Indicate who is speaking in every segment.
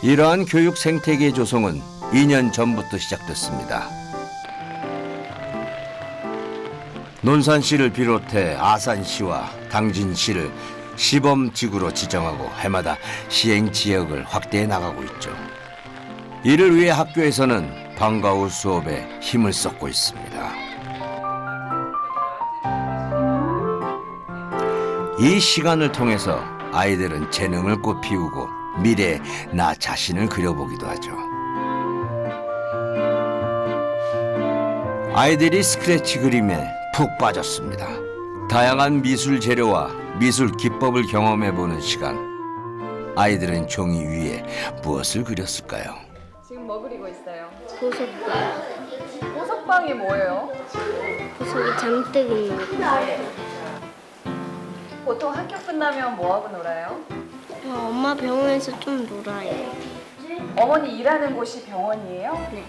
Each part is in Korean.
Speaker 1: 이러한 교육 생태계 조성은 2년 전부터 시작됐습니다. 논산시를 비롯해 아산시와 당진시를 시범지구로 지정하고 해마다 시행 지역을 확대해 나가고 있죠. 이를 위해 학교에서는 방과 후 수업에 힘을 쏟고 있습니다. 이 시간을 통해서 아이들은 재능을 꽃피우고 미래에 나 자신을 그려보기도 하죠. 아이들이 스크래치 그림에 푹 빠졌습니다. 다양한 미술 재료와 미술 기법을 경험해보는 시간. 아이들은 종이 위에 무엇을 그렸을까요?
Speaker 2: 지금 뭐 그리고 있어요?
Speaker 3: 보석빵.
Speaker 2: 보석방이 뭐예요?
Speaker 3: 보석이 잔뜩 있는 거.
Speaker 2: 보통 학교 끝나면 뭐 하고 놀아요?
Speaker 3: 엄마 병원에서 좀 놀아요.
Speaker 2: 어머니 일하는 곳이 병원이에요?
Speaker 3: 네.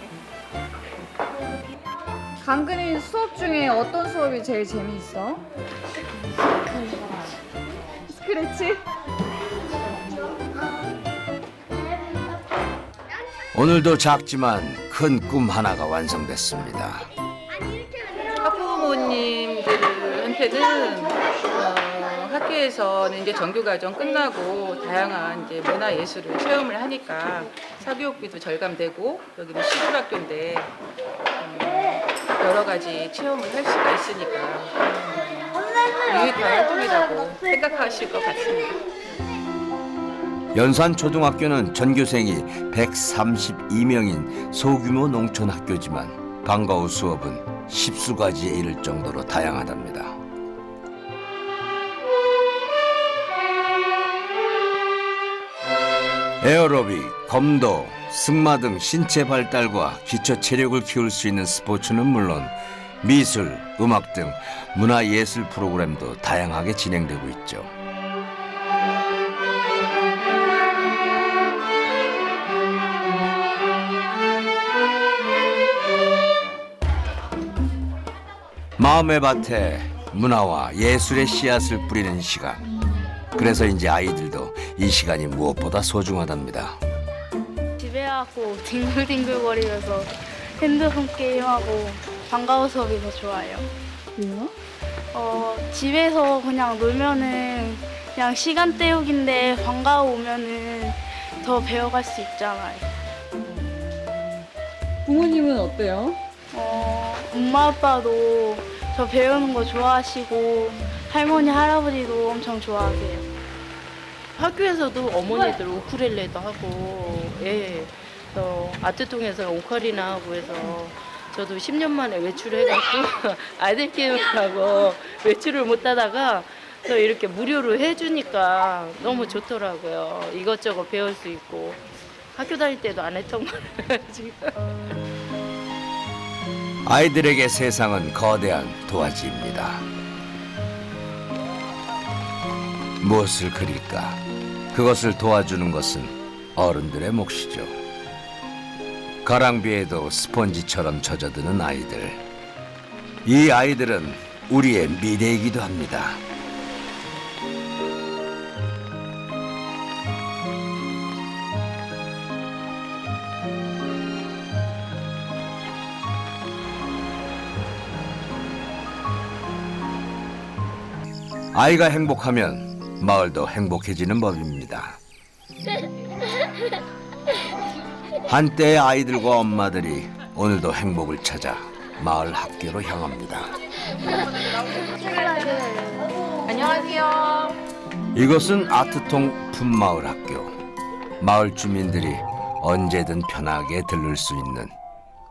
Speaker 2: 강근이 수업 중에 어떤 수업이 제일 재미있어? 스크래치?
Speaker 1: 오늘도 작지만 큰 꿈 하나가 완성됐습니다.
Speaker 4: 학부모님들한테는 학교에서는 이제 정규과정 끝나고 다양한 이제 문화예술을 체험을 하니까 사교육비도 절감되고 여기는 시골학교인데 여러 가지 체험을 할 수가 있으니까 유익한 활동이라고 생각하실 것 같습니다.
Speaker 1: 연산초등학교는 전교생이 132명인 소규모 농촌학교지만 방과 후 수업은 10수가지에 이를 정도로 다양하답니다. 에어로빅, 검도, 승마 등 신체 발달과 기초 체력을 키울 수 있는 스포츠는 물론 미술, 음악 등 문화예술 프로그램도 다양하게 진행되고 있죠. 마음의 밭에 문화와 예술의 씨앗을 뿌리는 시간. 그래서인지 아이들도 이 시간이 무엇보다 소중하답니다.
Speaker 3: 집에 와서 뒹굴뒹굴거리면서 핸드폰 게임하고 방과 후 수업이 더 좋아요.
Speaker 2: 왜요?
Speaker 3: 집에서 그냥 놀면은 그냥 시간 때우기인데 방과 후 오면은 더 배워갈 수 있잖아요.
Speaker 2: 부모님은 어때요?
Speaker 3: 엄마 아빠도 저 배우는 거 좋아하시고 할머니 할아버지도 엄청 좋아하세요.
Speaker 5: 학교에서도 어머니들 우쿨렐레도 하고, 아트통에서 오카리나 하고 해서 저도 10년 만에 외출해가지고 아이들 키우느라고 외출을 못 하다가 또 이렇게 무료로 해주니까 너무 좋더라고요. 이것저것 배울 수 있고 학교 다닐 때도 안 했던 거를 지금.
Speaker 1: 아이들에게 세상은 거대한 도화지입니다. 무엇을 그릴까? 그것을 도와주는 것은 어른들의 몫이죠. 가랑비에도 스펀지처럼 젖어드는 아이들. 이 아이들은 우리의 미래이기도 합니다. 아이가 행복하면 마을도 행복해지는 법입니다. 한때의 아이들과 엄마들이 오늘도 행복을 찾아 마을 학교로 향합니다.
Speaker 4: 안녕하세요.
Speaker 1: 이것은 아트통 품마을 학교. 마을 주민들이 언제든 편하게 들를 수 있는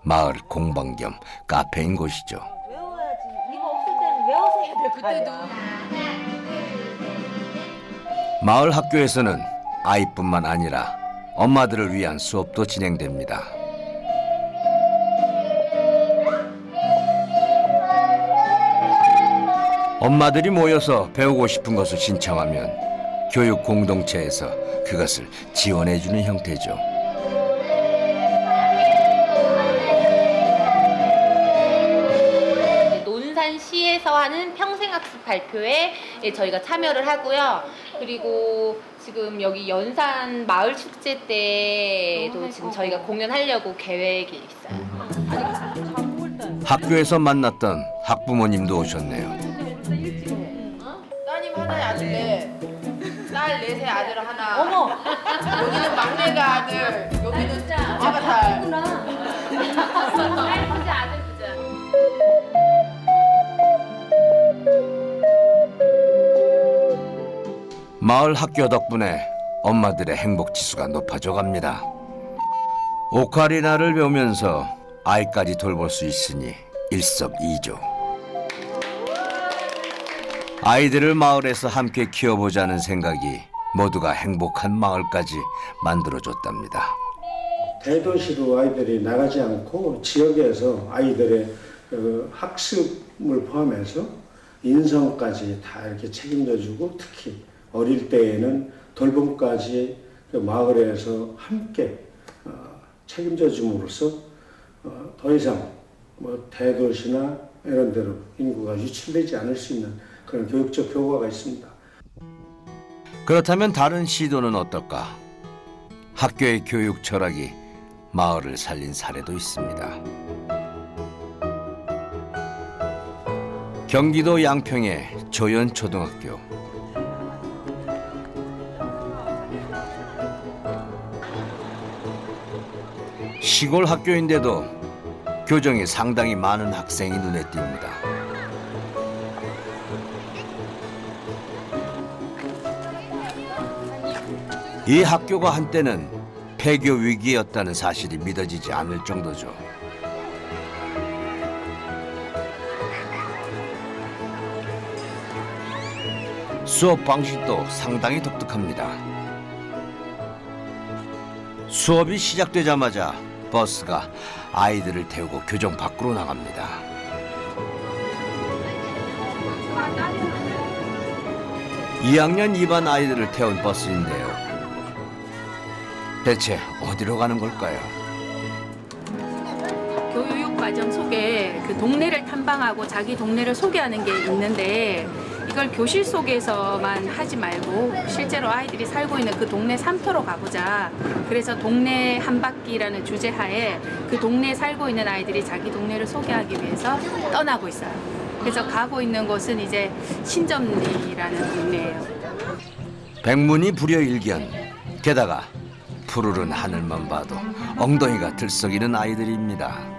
Speaker 1: 마을 공방 겸 카페인 곳이죠. 마을 학교에서는 아이뿐만 아니라 엄마들을 위한 수업도 진행됩니다. 엄마들이 모여서 배우고 싶은 것을 신청하면 교육 공동체에서 그것을 지원해주는 형태죠.
Speaker 6: 논산시에서 학교에서 하는 평생학습 발표에 저희가 참여를 하고요. 그리고 지금 여기 연산 마을 축제 때도 지금 저희가 공연하려고 계획이 있어요.
Speaker 1: 학교에서 만났던 학부모님도 오셨네요.
Speaker 7: 따님 하나에 아들 넷, 딸 넷에 아들 하나. 어머. 여기는 막내가 아들, 여기는 아가 딸.
Speaker 1: 마을 학교 덕분에 엄마들의 행복 지수가 높아져 갑니다. 오카리나를 배우면서 아이까지 돌볼 수 있으니 일석이조. 아이들을 마을에서 함께 키워보자는 생각이 모두가 행복한 마을까지 만들어줬답니다.
Speaker 8: 대도시로 아이들이 나가지 않고 지역에서 아이들의 학습을 포함해서 인성까지 다 이렇게 책임져주고, 특히 어릴 때에는 돌봄까지 그 마을에서 함께 책임져 줌으로써 더 이상 대도시나 이런 데로 인구가 유출되지 않을 수 있는 그런 교육적 효과가 있습니다.
Speaker 1: 그렇다면 다른 시도는 어떨까? 학교의 교육 철학이 마을을 살린 사례도 있습니다. 경기도 양평의 조연초등학교. 시골 학교인데도 교정이 상당히 많은 학생이 눈에 띕니다. 이 학교가 한때는 폐교 위기였다는 사실이 믿어지지 않을 정도죠. 수업 방식도 상당히 독특합니다. 수업이 시작되자마자 버스가 아이들을 태우고 교정 밖으로 나갑니다. (2학년 2반) 아이들을 태운 버스인데요. 대체 어디로 가는 걸까요?
Speaker 9: 교육 과정 속에 그 동네를 탐방하고 자기 동네를 소개하는 게 있는데, 이걸 교실 속에서만 하지 말고 실제로 아이들이 살고 있는 그 동네 삼터로 가보자. 그래서 동네 한 바퀴라는 주제하에 그 동네에 살고 있는 아이들이 자기 동네를 소개하기 위해서 떠나고 있어요. 그래서 가고 있는 곳은 이제 신점리라는 동네예요.
Speaker 1: 백문이 불여일견. 게다가 푸르른 하늘만 봐도 엉덩이가 들썩이는 아이들입니다.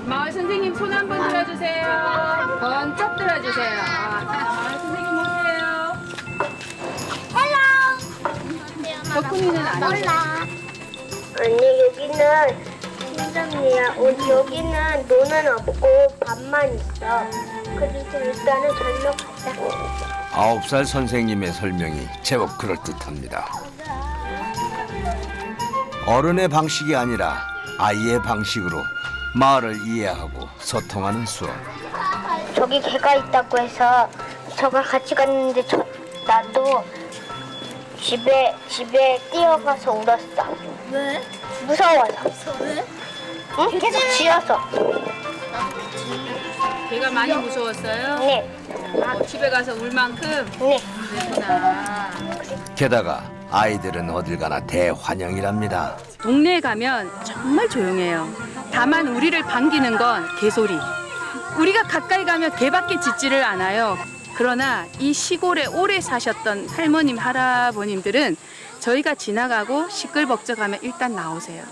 Speaker 9: 마을 선생님 손 한번 들어주세요. 번쩍 들어주세요. 마을 선생님 오세요. 덕분이는 안 오세요.
Speaker 10: 아니, 여기는 신점이야. 여기는 노는 없고 밥만 있어. 그래서 일단은 절로 가자.
Speaker 1: 9살 선생님의 설명이 제법 그럴듯합니다. 어른의 방식이 아니라 아이의 방식으로 마을을 이해하고 소통하는 수업.
Speaker 10: 저기 개가 있다고 해서 저걸 같이 갔는데 나도 집에 뛰어가서 울었어. 왜? 무서워서. 왜? 응? 계속 짖어서.
Speaker 9: 걔가 많이 무서웠어요?
Speaker 10: 네.
Speaker 9: 집에 가서 울 만큼?
Speaker 10: 네.
Speaker 9: 그랬구나.
Speaker 1: 게다가 아이들은 어딜 가나 대환영이랍니다.
Speaker 9: 동네에 가면 정말 조용해요. 다만 우리를 반기는 건 개소리. 우리가 가까이 가면 개밖에 짖지를 않아요. 그러나 이 시골에 오래 사셨던 할머님, 할아버님들은 저희가 지나가고 시끌벅적하면 일단 나오세요.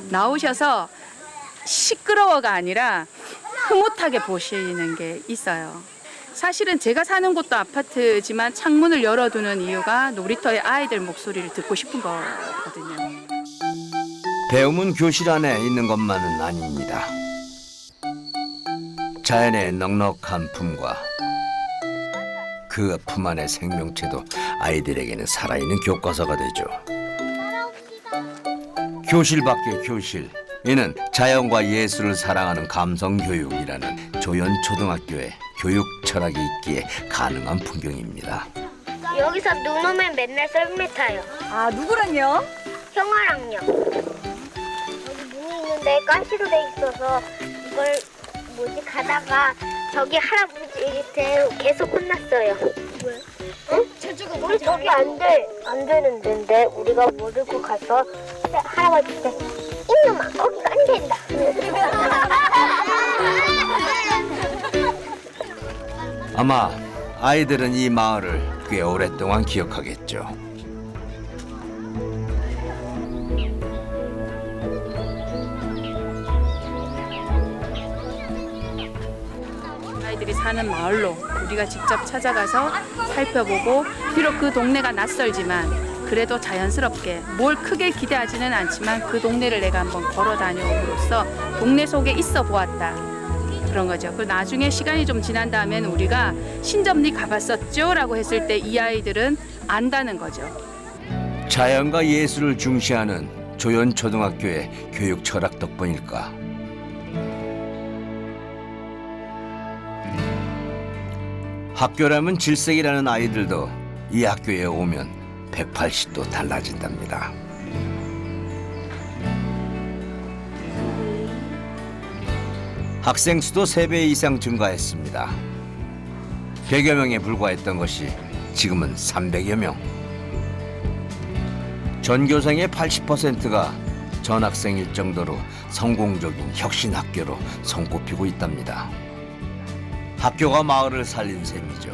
Speaker 9: 나오셔서 시끄러워가 아니라 흐뭇하게 보시는 게 있어요. 사실은 제가 사는 곳도 아파트지만 창문을 열어두는 이유가 놀이터의 아이들 목소리를 듣고 싶은 거거든요.
Speaker 1: 배움은 교실 안에 있는 것만은 아닙니다. 자연의 넉넉한 품과 그 품 안의 생명체도 아이들에게는 살아있는 교과서가 되죠. 교실 밖의 교실. 이는 자연과 예술을 사랑하는 감성교육이라는 조연초등학교의 교육 철학이 있기에 가능한 풍경입니다.
Speaker 10: 여기서 눈 오면 맨날 썰매 타요.
Speaker 2: 아, 누구랑요?
Speaker 10: 형아랑요. 여기 문이 있는데 있는데 깐시로 돼 있어서 이걸 뭐지 가다가 저기 할아버지한테 계속 혼났어요. 왜? 응? 우리 저기 안 되는 데인데 우리가 모르고 가서 할아버지한테 이놈아 거기가 안 된다.
Speaker 1: 아마 아이들은 이 마을을 꽤 오랫동안 기억하겠죠.
Speaker 9: 아이들이 사는 마을로 우리가 직접 찾아가서 살펴보고 비록 그 동네가 낯설지만 그래도 자연스럽게 뭘 크게 기대하지는 않지만 그 동네를 내가 한번 걸어 다녀옴으로써 동네 속에 있어 보았다. 그런 거죠. 그리고 나중에 시간이 좀 지난 다음에는 우리가 신점리 가봤었죠? 라고 했을 때 이 아이들은 안다는 거죠.
Speaker 1: 자연과 예술을 중시하는 조연초등학교의 교육 철학 덕분일까. 학교라면 질색이라는 아이들도 이 학교에 오면 180도 달라진답니다. 학생 수도 3배 이상 증가했습니다. 100여 명에 불과했던 것이 지금은 300여 명. 전교생의 80%가 전학생일 정도로 성공적인 혁신 학교로 손꼽히고 있답니다. 학교가 마을을 살린 셈이죠.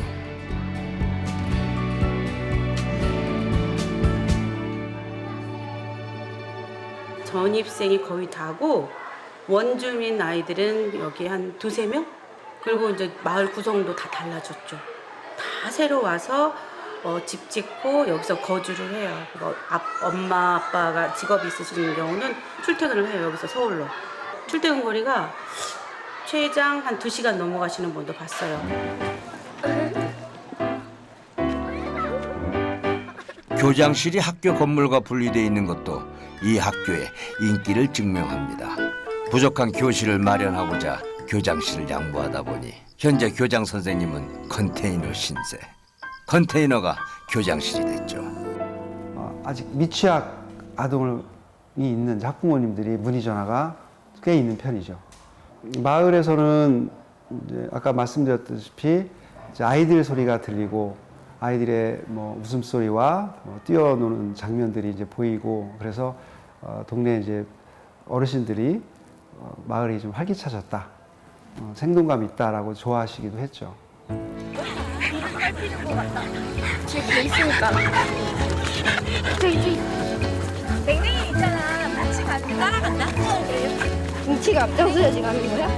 Speaker 11: 전입생이 거의 다고 원주민 아이들은 여기 한 2~3명? 그리고 이제 마을 구성도 다 달라졌죠. 다 새로 와서 집 짓고 여기서 거주를 해요. 엄마, 아빠가 직업이 있으신 경우는 출퇴근을 해요. 여기서 서울로. 출퇴근 거리가 최장 한 2시간 넘어가시는 분도 봤어요.
Speaker 1: 교장실이 학교 건물과 분리되어 있는 것도 이 학교의 인기를 증명합니다. 부족한 교실을 마련하고자 교장실을 양보하다 보니 현재 교장 선생님은 컨테이너 신세. 컨테이너가 교장실이 됐죠.
Speaker 12: 아직 미취학 아동이 있는 학부모님들이 문의 전화가 꽤 있는 편이죠. 마을에서는 이제 아까 말씀드렸다시피 이제 아이들 소리가 들리고 아이들의 웃음소리와 뛰어노는 장면들이 이제 보이고 그래서 동네 이제 어르신들이 마을이 좀 활기차졌다, 생동감 있다라고 좋아하시기도 했죠.
Speaker 2: 저기 있으니까. 저기 맹맹이 있잖아. 같이 따라간다.
Speaker 10: 눈치가 앞장서야지 가는 거야?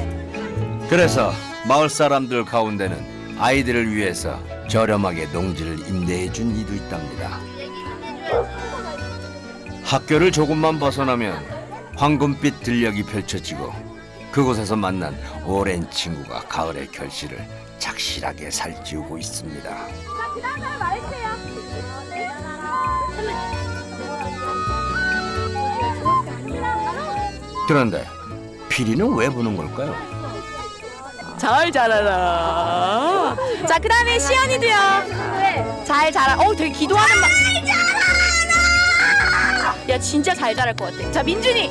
Speaker 1: 그래서 마을 사람들 가운데는 아이들을 위해서 저렴하게 농지를 임대해 준 이도 있답니다. 학교를 조금만 벗어나면 황금빛 들녘이 펼쳐지고 그곳에서 만난 오랜 친구가 가을의 결실을 착실하게 살찌우고 있습니다. 그런데 피리는 왜 부는 걸까요?
Speaker 9: 잘 자라라. 자, 그 다음에 시연이도요. 잘 자라. 되게 기도하는 말. 야, 진짜 잘 자랄 것 같아. 자, 민준이.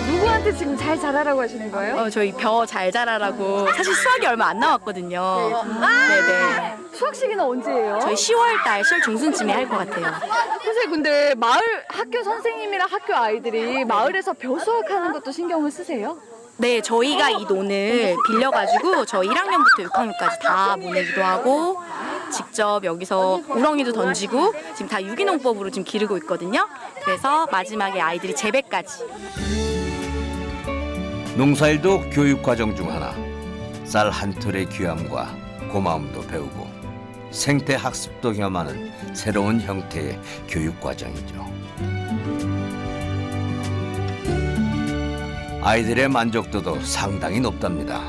Speaker 2: 누구한테 지금 잘 자라라고 하시는 거예요?
Speaker 9: 저희 벼 잘 자라라고. 사실 수학이 얼마 안 남았거든요. 네네.
Speaker 2: 수학 시기는 언제예요?
Speaker 9: 저희 10월 달, 10월 중순쯤에 할 것 같아요.
Speaker 2: 선생님 근데 마을 학교 선생님이랑 학교 아이들이 마을에서 벼 수학하는 것도 신경을 쓰세요?
Speaker 9: 네, 저희가 이 논을 빌려가지고 저 1학년부터 6학년까지 다 보내기도 하고 직접 여기서 우렁이도 던지고 지금 다 유기농법으로 지금 기르고 있거든요. 그래서 마지막에 아이들이 재배까지.
Speaker 1: 농사일도 교육 과정 중 하나. 쌀 한 톨의 귀함과 고마움도 배우고 생태 학습도 겸하는 새로운 형태의 교육 과정이죠. 아이들의 만족도도 상당히 높답니다.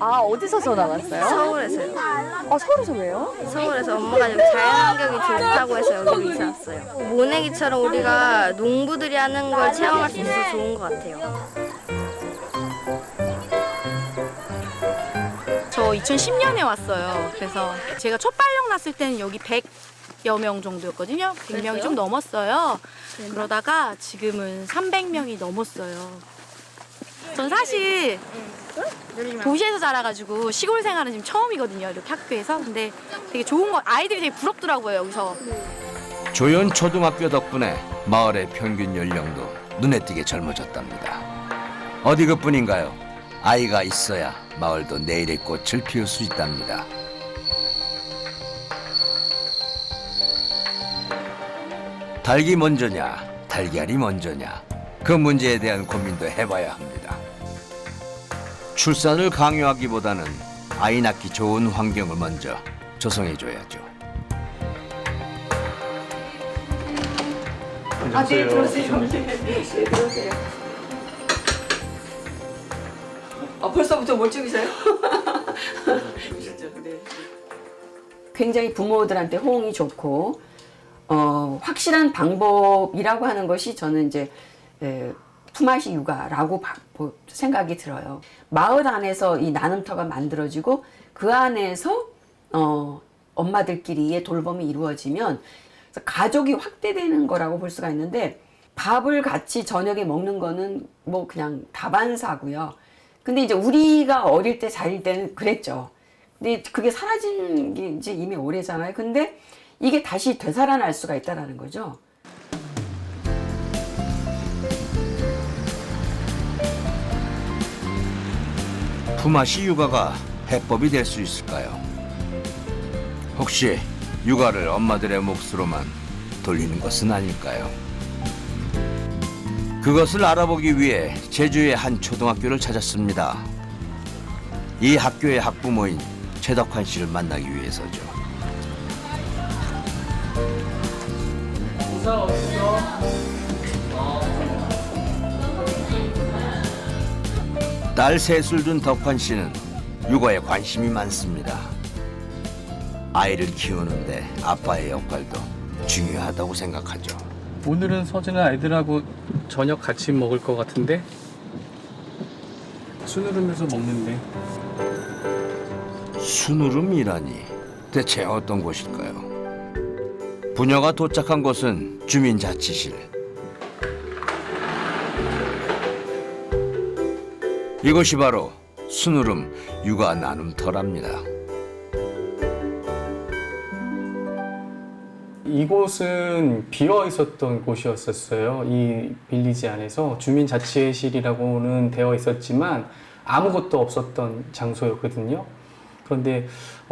Speaker 2: 아, 어디서 전화 왔어요?
Speaker 3: 서울에서요.
Speaker 2: 서울에서 왜요?
Speaker 3: 서울에서 엄마가 여기 자연환경이 좋다고 해서 여기로 이사 왔어요. 모내기처럼 우리가 농부들이 하는 걸 체험할 수 있어서 좋은 것 같아요.
Speaker 9: 저 2010년에 왔어요. 그래서 제가 첫 발령 났을 때는 여기
Speaker 3: 100여 명 정도였거든요. 100명이 좀 넘었어요. 그러다가 지금은 300명이 넘었어요. 전 사실 도시에서 자라가지고 시골 생활은 지금 처음이거든요. 이렇게 학교에서. 근데 되게 좋은 거, 아이들이 되게 부럽더라고요, 여기서.
Speaker 1: 조연 초등학교 덕분에 마을의 평균 연령도 눈에 띄게 젊어졌답니다. 어디 그뿐인가요? 아이가 있어야 마을도 내일의 꽃을 피울 수 있답니다. 닭이 먼저냐, 달걀이 먼저냐, 그 문제에 대한 고민도 해봐야 합니다. 출산을 강요하기보다는 아이 낳기 좋은 환경을 먼저 조성해줘야죠.
Speaker 2: 아, 네, 들어오세요. 네, 들어오세요. 아, 벌써부터 멀쩡히세요?
Speaker 13: 굉장히 부모들한테 호응이 좋고 확실한 방법이라고 하는 것이 저는 이제 품앗이 육아라고 생각이 들어요. 마을 안에서 이 나눔터가 만들어지고 그 안에서 엄마들끼리의 돌봄이 이루어지면 가족이 확대되는 거라고 볼 수가 있는데 밥을 같이 저녁에 먹는 거는 뭐 그냥 다반사고요. 근데 이제 우리가 어릴 때 자릴 때는 그랬죠. 근데 그게 사라진 게 이제 이미 오래잖아요. 근데 이게 다시 되살아날 수가 있다라는 거죠.
Speaker 1: 품앗이 육아가 해법이 될 수 있을까요? 혹시 육아를 엄마들의 몫으로만 돌리는 것은 아닐까요? 그것을 알아보기 위해 제주의 한 초등학교를 찾았습니다. 이 학교의 학부모인 최덕환 씨를 만나기 위해서죠. 딸 셋을 둔 덕환 씨는 육아에 관심이 많습니다. 아이를 키우는데 아빠의 역할도 중요하다고 생각하죠.
Speaker 14: 오늘은 서진은 아이들하고 저녁 같이 먹을 것 같은데 수누름에서 먹는데.
Speaker 1: 수누름이라니 대체 어떤 곳일까요? 부녀가 도착한 곳은 주민자치실. 이곳이 바로 수누름 육아 나눔터랍니다.
Speaker 14: 이곳은 비어 있었던 곳이었어요. 이 빌리지 안에서 주민자치실이라고는 되어 있었지만 아무것도 없었던 장소였거든요. 그런데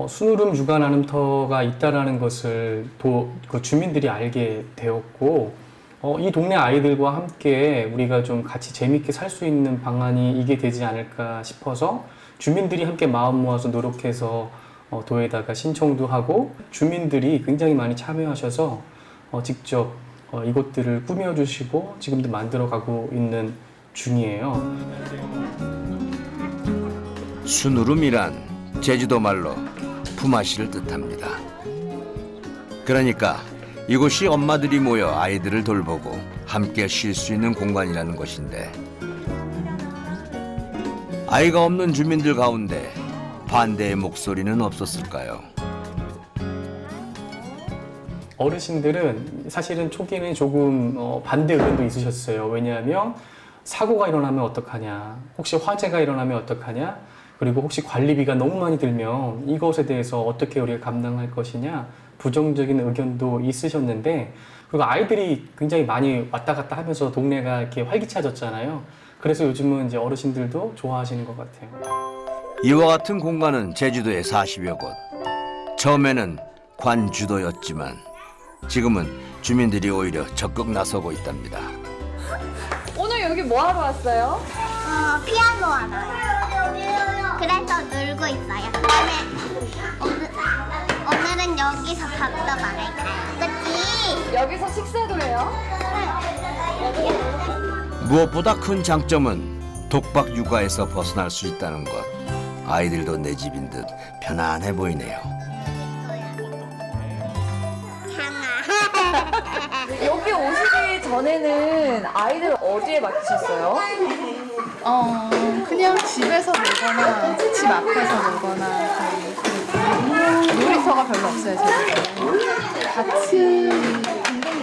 Speaker 14: 수누름 육아 나눔터가 있다라는 것을 그 주민들이 알게 되었고 이 동네 아이들과 함께 우리가 좀 같이 재밌게 살 수 있는 방안이 이게 되지 않을까 싶어서 주민들이 함께 마음 모아서 노력해서 도에다가 신청도 하고 주민들이 굉장히 많이 참여하셔서 직접 이곳들을 꾸며주시고 지금도 만들어가고 있는 중이에요.
Speaker 1: 수누름이란 제주도 말로 품앗이를 뜻합니다. 그러니까 이곳이 엄마들이 모여 아이들을 돌보고 함께 쉴 수 있는 공간이라는 것인데 아이가 없는 주민들 가운데 반대의 목소리는 없었을까요?
Speaker 14: 어르신들은 사실은 초기에는 조금 반대 의견도 있으셨어요. 왜냐하면 사고가 일어나면 어떡하냐, 혹시 화재가 일어나면 어떡하냐, 그리고 혹시 관리비가 너무 많이 들면 이것에 대해서 어떻게 우리가 감당할 것이냐, 부정적인 의견도 있으셨는데, 그리고 아이들이 굉장히 많이 왔다 갔다 하면서 동네가 이렇게 활기차졌잖아요. 그래서 요즘은 이제 어르신들도 좋아하시는 것 같아요.
Speaker 1: 이와 같은 공간은 제주도에 40여 곳. 처음에는 관주도였지만 지금은 주민들이 오히려 적극 나서고 있답니다.
Speaker 2: 오늘 여기 뭐 하러 왔어요?
Speaker 10: 피아노 하러요. 그래서 놀고 있어요. 오늘은 여기서 밥도 먹을까요? 그치?
Speaker 2: 여기서 식사도 해요?
Speaker 1: 무엇보다 큰 장점은 독박 육아에서 벗어날 수 있다는 것. 아이들도 내 집인 듯 편안해 보이네요.
Speaker 2: 여기 오시기 전에는 아이들 어디에 맡기셨어요?
Speaker 15: 그냥 집에서 놀거나 집 앞에서 놀거나
Speaker 7: 놀이터가 별로 없어요, 저희는. 같이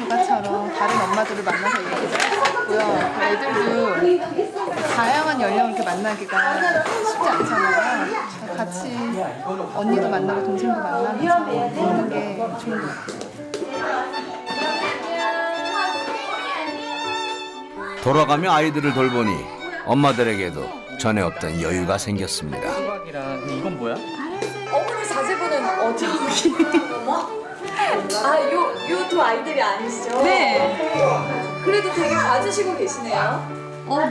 Speaker 7: 공동육아처럼 다른 엄마들을 만나서 얘기를 할 수 있고요. 애들도 다양한 연령을 이렇게 만나기가 쉽지 않잖아요. 그래서 같이 언니도 만나고 동생도 만나면서 노는 게 좋은 것 같아요.
Speaker 1: 돌아가며 아이들을 돌보니 엄마들에게도 전에 없던 여유가 생겼습니다.
Speaker 14: 이건 뭐야?
Speaker 2: 어머니 자제분은 어디? 요 두 아이들이 아니시죠?
Speaker 7: 네.
Speaker 2: 그래도 되게 봐주시고 계시네요.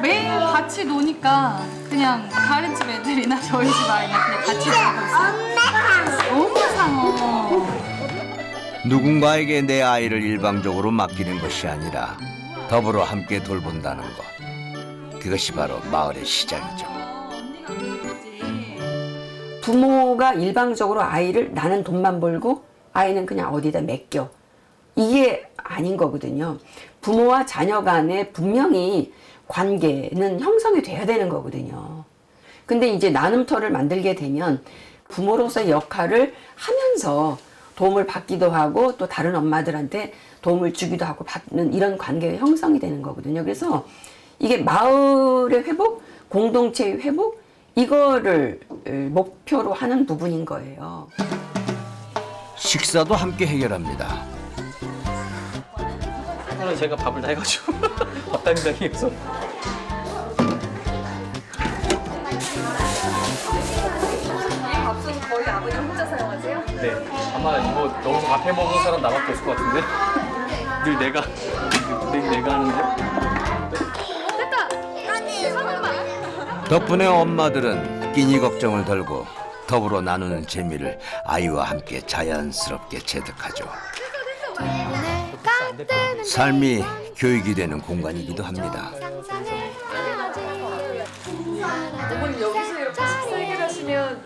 Speaker 7: 매일 같이 노니까 그냥 다른 집 애들이나 저희 집 아이나 그냥 같이 놀고 있어요. 너무 상어.
Speaker 1: 누군가에게 내 아이를 일방적으로 맡기는 것이 아니라 더불어 함께 돌본다는 것. 그것이 바로 마을의 시작이죠.
Speaker 13: 부모가 일방적으로 아이를 나는 돈만 벌고 아이는 그냥 어디다 맡겨. 이게 아닌 거거든요. 부모와 자녀 간에 분명히 관계는 형성이 돼야 되는 거거든요. 근데 이제 나눔터를 만들게 되면 부모로서의 역할을 하면서 도움을 받기도 하고 또 다른 엄마들한테 도움을 주기도 하고 받는 이런 관계가 형성이 되는 거거든요. 그래서 이게 마을의 회복, 공동체의 회복, 이거를 목표로 하는 부분인 거예요.
Speaker 1: 식사도 함께 해결합니다.
Speaker 14: 오늘 제가 밥을 다 해가지고 밥 담당이 해서.
Speaker 2: 이 밥솥은 거의 아버님 혼자 사용하세요?
Speaker 14: 네. 아마 이거 여기서 밥 해 먹은 사람 나밖에 없을 것 같은데. 늘 내가 하는데.
Speaker 1: 덕분에 엄마들은 끼니 걱정을 덜고 더불어 나누는 재미를 아이와 함께 자연스럽게 체득하죠. 삶이 교육이 되는 공간이기도 합니다.
Speaker 2: 어머님 여기서 이렇게 식사 해결하시면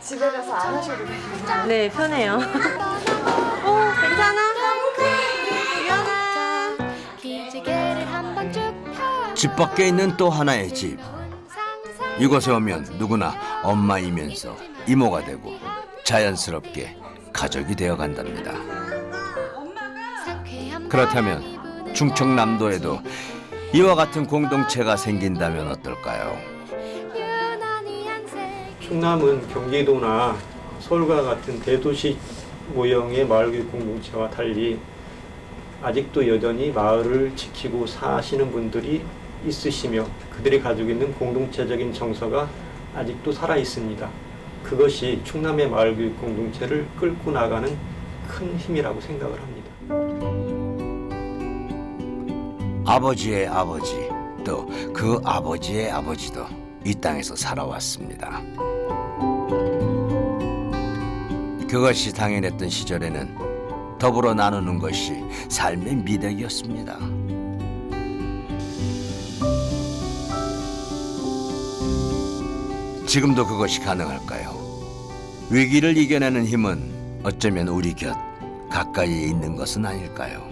Speaker 2: 집에 가서 안 하셔도 돼요.
Speaker 3: 네, 편해요. 괜찮아?
Speaker 1: 집 밖에 있는 또 하나의 집. 이곳에 오면 누구나 엄마이면서 이모가 되고 자연스럽게 가족이 되어 간답니다. 그렇다면 충청남도에도 이와 같은 공동체가 생긴다면 어떨까요?
Speaker 15: 충남은 경기도나 서울과 같은 대도시 모형의 마을교육 공동체와 달리 아직도 여전히 마을을 지키고 사시는 분들이 있으시며 그들이 가지고 있는 공동체적인 정서가 아직도 살아 있습니다. 그것이 충남의 마을교육 공동체를 끌고 나가는 큰 힘이라고 생각을 합니다.
Speaker 1: 아버지의 아버지, 또 그 아버지의 아버지도 이 땅에서 살아왔습니다. 그것이 당연했던 시절에는 더불어 나누는 것이 삶의 미덕이었습니다. 지금도 그것이 가능할까요? 위기를 이겨내는 힘은 어쩌면 우리 곁 가까이에 있는 것은 아닐까요?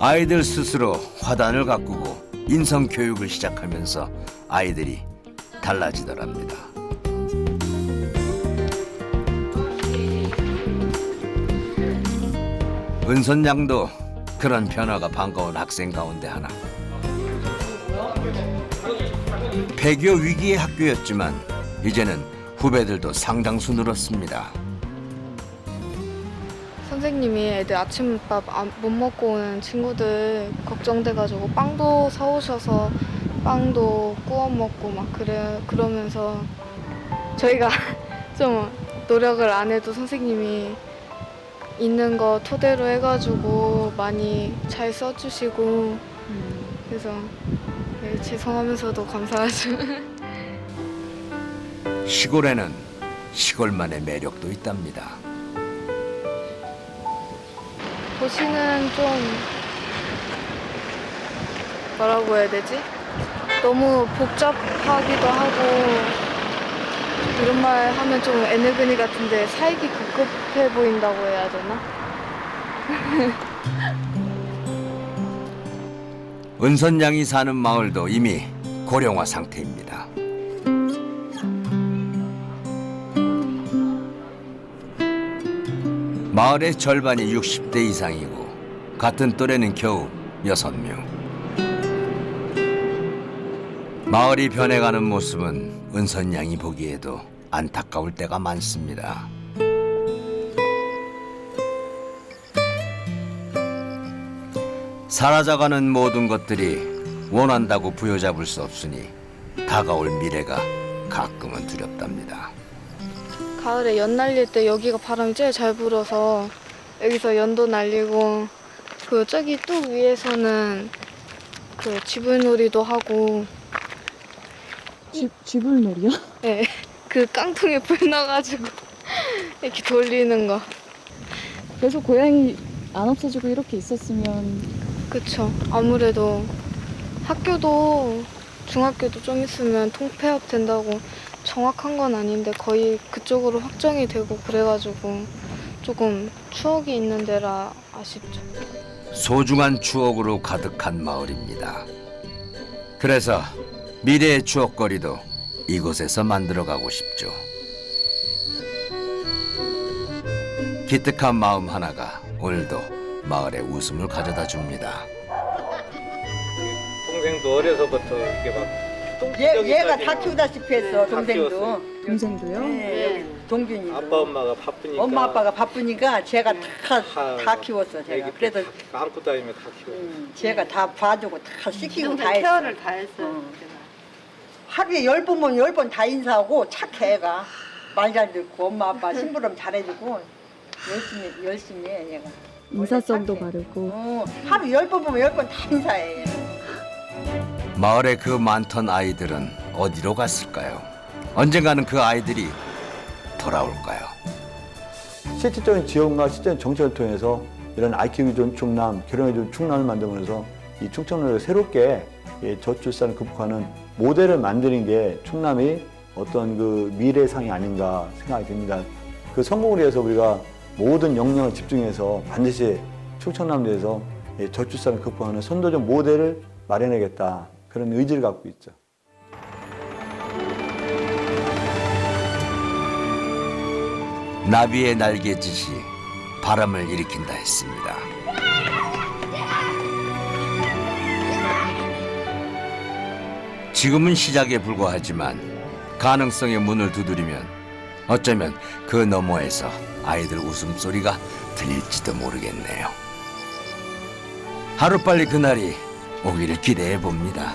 Speaker 1: 아이들 스스로 화단을 가꾸고 인성교육을 시작하면서 아이들이 달라지더랍니다. 은선 양도 그런 변화가 반가운 학생 가운데 하나. 폐교 위기의 학교였지만 이제는 후배들도 상당수 늘었습니다.
Speaker 16: 선생님이 애들 아침밥 못 먹고 오는 친구들 걱정돼가지고 빵도 사오셔서 빵도 구워 먹고 막 그러면서 저희가 좀 노력을 안 해도 선생님이 있는 거 토대로 해가지고 많이 잘 써주시고 그래서 네, 죄송하면서도 감사하죠.
Speaker 1: 시골에는 시골만의 매력도 있답니다.
Speaker 16: 도시는 좀 뭐라고 해야 되지? 너무 복잡하기도 하고 이런 말 하면 좀 애늙은이 같은데 살기 급급해 보인다고 해야 되나?
Speaker 1: 은선 양이 사는 마을도 이미 고령화 상태입니다. 마을의 절반이 60대 이상이고 같은 또래는 겨우 6명. 마을이 변해가는 모습은 은선 양이 보기에도 안타까울 때가 많습니다. 사라져가는 모든 것들이 원한다고 부여잡을 수 없으니 다가올 미래가 가끔은 두렵답니다.
Speaker 16: 가을에 연 날릴 때 여기가 바람이 제일 잘 불어서 여기서 연도 날리고 그 저기 뚝 위에서는 그 쥐불놀이도 하고.
Speaker 2: 쥐불놀이요?
Speaker 16: 네. 그 깡통에 불 넣어가지고 이렇게 돌리는 거.
Speaker 2: 계속 고양이 안 없어지고 이렇게 있었으면.
Speaker 16: 그쵸. 아무래도 학교도 중학교도 좀 있으면 통폐합 된다고 정확한 건 아닌데 거의 그쪽으로 확정이 되고 그래가지고 조금 추억이 있는 데라 아쉽죠.
Speaker 1: 소중한 추억으로 가득한 마을입니다. 그래서 미래의 추억거리도 이곳에서 만들어가고 싶죠. 기특한 마음 하나가 오늘도 마을에 웃음을 가져다 줍니다.
Speaker 15: 동생도 어려서부터 이렇게 막
Speaker 17: 얘가 다 키우다시피 했어. 동생도.
Speaker 2: 동생도요?
Speaker 17: 네, 여기 동균이.
Speaker 15: 아빠 엄마가 바쁘니까.
Speaker 17: 엄마 아빠가 바쁘니까 제가 다 키웠어. 제가. 그래서
Speaker 15: 안고 다니면 다 키워.
Speaker 17: 제가 다 봐주고 다 시키고 다 했어.
Speaker 11: 케어를 다 했어요.
Speaker 17: 하루에 10번면 10번 다 인사하고 착해 애가. 말 잘 듣고 엄마 아빠 심부름 잘해주고 열심히 해 얘가.
Speaker 2: 인사성도 바르고.
Speaker 17: 하루 10번 보면 10번 다 인사해.
Speaker 1: 마을의 그 많던 아이들은 어디로 갔을까요? 언젠가는 그 아이들이 돌아올까요?
Speaker 18: 실질적인 지원과 실질적인 정책을 통해서 이런 IQ 좋은 충남, 결혼에 좋은 충남을 만들면서 이 충청도를 새롭게 저출산을 극복하는 모델을 만드는 게 충남이 어떤 그 미래상이 아닌가 생각이 듭니다. 그 성공을 위해서 우리가 모든 역량을 집중해서 반드시 충청남도에서 저출산을 극복하는 선도적 모델을 마련하겠다. 그런 의지를 갖고 있죠.
Speaker 1: 나비의 날개짓이 바람을 일으킨다 했습니다. 지금은 시작에 불과하지만 가능성의 문을 두드리면 어쩌면 그 너머에서 아이들 웃음소리가 들릴지도 모르겠네요. 하루빨리 그날이 오기를 기대해 봅니다.